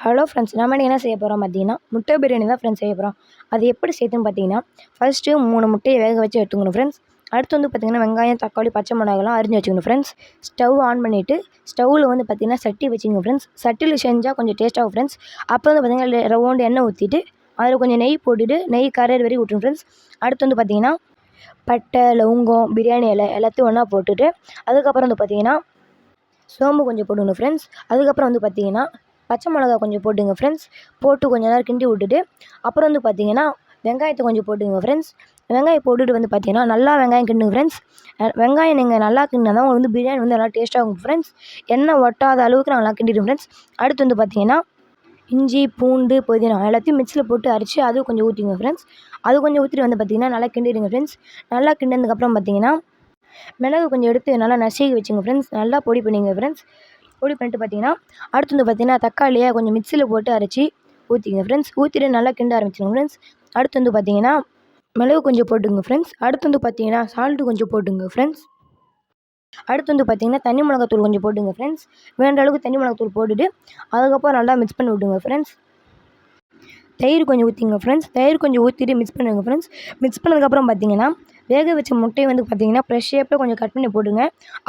Hello friends, நம்ம இன்னைக்கு என்ன செய்ய போகிறோம் பார்த்தீங்கன்னா, முட்டை பிரியாணி தான் ஃப்ரெண்ட்ஸ் செய்ய போகிறோம். அது எப்படி செய்யுதுன்னு பார்த்தீங்கன்னா, ஃபர்ஸ்ட்டு 3 முட்டையை வேக வச்சு எடுத்துக்கணும் ஃப்ரெண்ட்ஸ். அடுத்து வந்து பார்த்தீங்கன்னா, வெங்காயம், தக்காளி, பச்சை மிளகாலாம் அரிஞ்சு வச்சுக்கணும் ஃப்ரெண்ட்ஸ். ஸ்டவ் ஆன் பண்ணிவிட்டு ஸ்டவ்வில் வந்து பார்த்தீங்கன்னா சட்டி வச்சுக்கோங்க ஃப்ரெண்ட்ஸ். சட்டியில் செஞ்சால் கொஞ்சம் டேஸ்ட்டாகும் ஃப்ரெண்ட்ஸ். அப்போ வந்து பார்த்தீங்கன்னா ரவுண்டு எண்ணெய் ஊற்றிட்டு அதில் கொஞ்சம் நெய் போட்டுட்டு நெய் கரையிற வரைக்கும் விட்டுருங்க ஃப்ரெண்ட்ஸ். அடுத்து வந்து பார்த்தீங்கன்னா, பட்டை, லவங்கம், பிரியாணி இலை எல்லாத்தையும் ஒன்றா போட்டுட்டு அதுக்கப்புறம் வந்து பார்த்தீங்கன்னா சோம்பு கொஞ்சம் போடணும் ஃப்ரெண்ட்ஸ். அதுக்கப்புறம் வந்து பார்த்தீங்கன்னா பச்சை மிளகா கொஞ்சம் போட்டுங்க ஃப்ரெண்ட்ஸ். போட்டு கொஞ்சம் நேரம் கிண்டி விட்டுட்டு அப்புறம் வந்து பார்த்தீங்கன்னா வெங்காயத்தை கொஞ்சம் போட்டுங்க ஃப்ரெண்ட்ஸ். வெங்காயம் போட்டுட்டு வந்து பார்த்தீங்கன்னா நல்லா வெங்காயம் கிண்டுங்க ஃப்ரெண்ட்ஸ். வெங்காயம் நீங்கள் நல்லா கிண்டினா தான் உங்களுக்கு வந்து பிரியாணி வந்து நல்லா டேஸ்ட்டாகும் ஃப்ரெண்ட்ஸ். எண்ணெய் ஒட்டாத அளவுக்கு நல்லா கிண்டிடுங்க ஃப்ரெண்ட்ஸ். அடுத்து வந்து பார்த்தீங்கன்னா இஞ்சி, பூண்டு, புதினா எல்லாத்தையும் மிக்ஸியில் போட்டு அரைச்சி அதுவும் கொஞ்சம் ஊற்றிங்க ஃப்ரெண்ட்ஸ். அது கொஞ்சம் ஊற்றிட்டு வந்து பார்த்தீங்கன்னா நல்லா கிண்டிடுங்க ஃப்ரெண்ட்ஸ். நல்லா கிண்டினதுக்கப்புறம் பார்த்தீங்கன்னா மிளகு கொஞ்சம் எடுத்து நல்லா நசுக்கி வச்சுங்க ஃப்ரெண்ட்ஸ். நல்லா பொடி பண்ணிங்க ஃப்ரெண்ட்ஸ். பொடி பண்ணிட்டு பார்த்தீங்கன்னா அடுத்து வந்து பார்த்தீங்கன்னா தக்காளியை கொஞ்சம் மிக்ஸியில் போட்டு அரைச்சி ஊற்றிங்க ஃப்ரெண்ட்ஸ். ஊற்றிட்டு நல்லா கிண்ட ஆரம்பிச்சிடுங்க ஃப்ரெண்ட்ஸ். அடுத்து வந்து பார்த்தீங்கன்னா மிளகு கொஞ்சம் போட்டுங்க ஃப்ரெண்ட்ஸ். அடுத்து வந்து பார்த்தீங்கன்னா சால்ட்டு கொஞ்சம் போட்டுங்க ஃப்ரெண்ட்ஸ். அடுத்து வந்து பார்த்தீங்கன்னா தனி மிளகாத்தூள் கொஞ்சம் போட்டுங்க ஃப்ரெண்ட்ஸ். வேண்ட அளவுக்கு தனி மிளகாத்தூள் போட்டுட்டு அதுக்கப்புறம் நல்லா மிக்ஸ் பண்ணி விட்டுங்க ஃப்ரெண்ட்ஸ். தயிர் கொஞ்சம் ஊற்றிங்க ஃப்ரெண்ட்ஸ். தயிர் கொஞ்சம் ஊற்றிட்டு மிக்ஸ் பண்ணுங்க ஃப்ரெண்ட்ஸ். மிக்ஸ் பண்ணதுக்கப்புறம் பார்த்தீங்கன்னா வேக வச்ச முட்டையை வந்து பார்த்தீங்கன்னா ஃப்ரெஷ் ஷேப்பில் கொஞ்சம் கட் பண்ணி போடுங்க.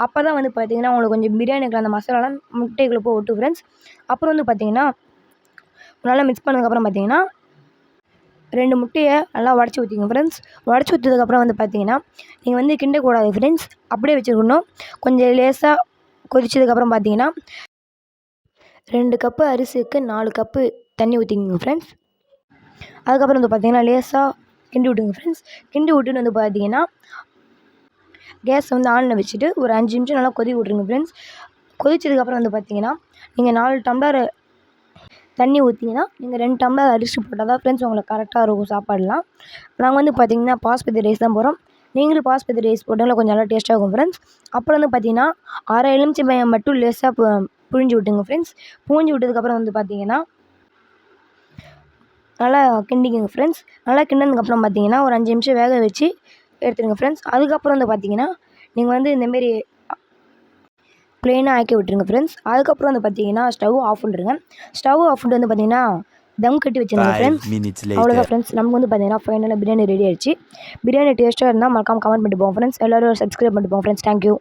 அப்போ தான் வந்து பார்த்தீங்கன்னா உங்களுக்கு கொஞ்சம் பிரியாணிக்கு அந்த மசாலாலாம் முட்டைக்குள்ளே போய் ஒட்டும் ஃப்ரெண்ட்ஸ். அப்புறம் வந்து பார்த்தீங்கன்னா நல்லா மிக்ஸ் பண்ணதுக்கப்புறம் பார்த்தீங்கன்னா 2 முட்டையை நல்லா உடச்சி ஊற்றிங்க ஃப்ரெண்ட்ஸ். உடச்சி ஊற்றதுக்கப்புறம் வந்து பார்த்தீங்கன்னா நீங்கள் வந்து கிண்டக்கூடாது ஃப்ரெண்ட்ஸ். அப்படியே வச்சுருக்கணும். கொஞ்சம் லேசாக கொதிச்சதுக்கப்புறம் பார்த்தீங்கன்னா 2 கப்பு அரிசிக்கு 4 கப்பு தண்ணி ஊற்றிக்கோங்க ஃப்ரெண்ட்ஸ். அதுக்கப்புறம் வந்து பார்த்தீங்கன்னா லேசாக கிண்டி விட்டுங்க ஃப்ரெண்ட்ஸ். கிண்டி விட்டுட்டு வந்து பார்த்தீங்கன்னா கேஸ் வந்து ஆனில் வச்சுட்டு ஒரு 5 நிமிஷம் நல்லா கொதி விட்ருங்க ஃப்ரெண்ட்ஸ். கொதிச்சதுக்கப்புறம் வந்து பார்த்தீங்கன்னா நீங்கள் 4 டம்ளர் தண்ணி ஊற்றிங்கன்னா நீங்கள் 2 டம்ளர் அரிசி போட்டால் தான் ஃப்ரெண்ட்ஸ் உங்களுக்கு கரெக்டாக இருக்கும் சாப்பாடுலாம். நாங்கள் வந்து பார்த்தீங்கன்னா பாஸ்மதி ரைஸ் தான் போகிறோம். நீங்களும் பாஸ்மதி ரைஸ் போட்டாலும் கொஞ்சம் நல்லா டேஸ்ட்டாக இருக்கும் ஃப்ரெண்ட்ஸ். அப்புறம் வந்து பார்த்தீங்கன்னா அரை எலுமிச்சம்பழம் மட்டும் லேசாக புழிஞ்சு விட்டுங்க ஃப்ரெண்ட்ஸ். புழிஞ்சு விட்டதுக்கப்புறம் வந்து பார்த்தீங்கன்னா நல்லா கிண்டிக்கங்க ஃப்ரெண்ட்ஸ். நல்லா கிண்டினதுக்கப்புறம் பார்த்தீங்கன்னா ஒரு 5 நிமிஷம் வேக வச்சு எடுத்துடுங்க ஃப்ரெண்ட்ஸ். அதுக்கப்புறம் வந்து பார்த்தீங்கன்னா நீங்கள் வந்து இந்தமாரி ப்ளெயினாக ஆக்கி விட்டுருங்க ஃப்ரெண்ட்ஸ். அதுக்கப்புறம் வந்து பார்த்தீங்கன்னா ஸ்டவ் ஆஃப் பண்ணிடுங்க. ஸ்டவ் ஆஃப் பண்ணிட்டு வந்து பார்த்தீங்கன்னா தம் கட்டி வச்சுருங்க ஃப்ரெண்ட்ஸ். அவ்வளோதான் ஃப்ரெண்ட்ஸ். நமக்கு வந்து பார்த்தீங்கன்னா ஃபைனலாக பிரியாணி ரெடி ஆயிடுச்சு. பிரியாணி டேஸ்ட்டாக இருந்தால் மறக்காமல் கமெண்ட் பண்ணிட்டு போங்க ஃப்ரெண்ட்ஸ். எல்லோரும் சப்ஸ்கிரைப் பண்ணிட்டு போங்க ஃப்ரெண்ட்ஸ். தேங்க்யூ.